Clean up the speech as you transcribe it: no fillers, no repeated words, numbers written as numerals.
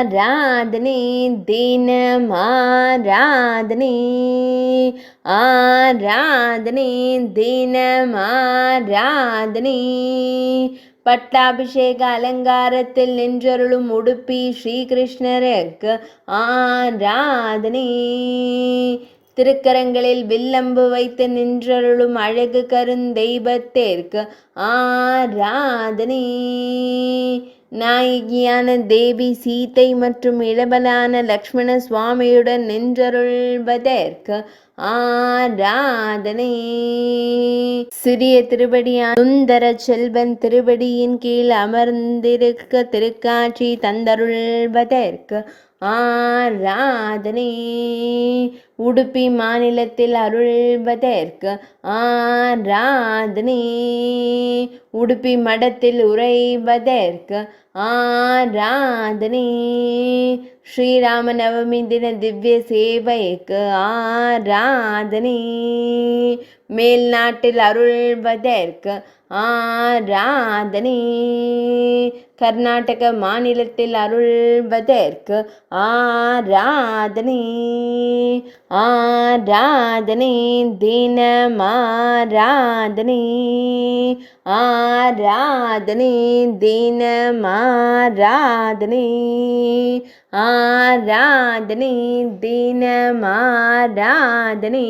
ஆராதனை தினம் ஆராதனை ஆராதனை தினம் ஆராதனை பட்டாபிஷேக அலங்காரத்தில் நின்றருளும் உடுப்பி ஸ்ரீகிருஷ்ணருக்கு ஆராதனை திருக்கரங்களில் வில்லம்பு வைத்து நின்றருளும் அழகு கருந்தெய்வத்திற்கு ஆராதனை நாயகியான தேவி சீதை மற்றும் இளவலான லக்ஷ்மண சுவாமியுடன் நின்றருள்வதற்கு ஆராதனை சிறிய திருவடியான சுந்தர செல்வன் திருவடியின் கீழ் அமர்ந்திருக்க திருக்காட்சி தந்தருள்வதற்கு ஆராதனை உடுப்பி மாநிலத்தில் அருள்வதற்கு ஆராதனை உடுப்பி மடத்தில் உறைவதற்கு ஆராதனை ஸ்ரீராம நவமி தின திவ்ய சேவைக்கு ஆராதனை மேல் நாட்டில் அருள்வதற்கு ஆராதனை கர்நாடக மாநிலத்தில் அருள்வதற்கு ஆராதனை ஆராதனை தினம் ஆராதனை ஆராதனை தினம் ஆராதனை ஆராதனை தினம் ஆராதனை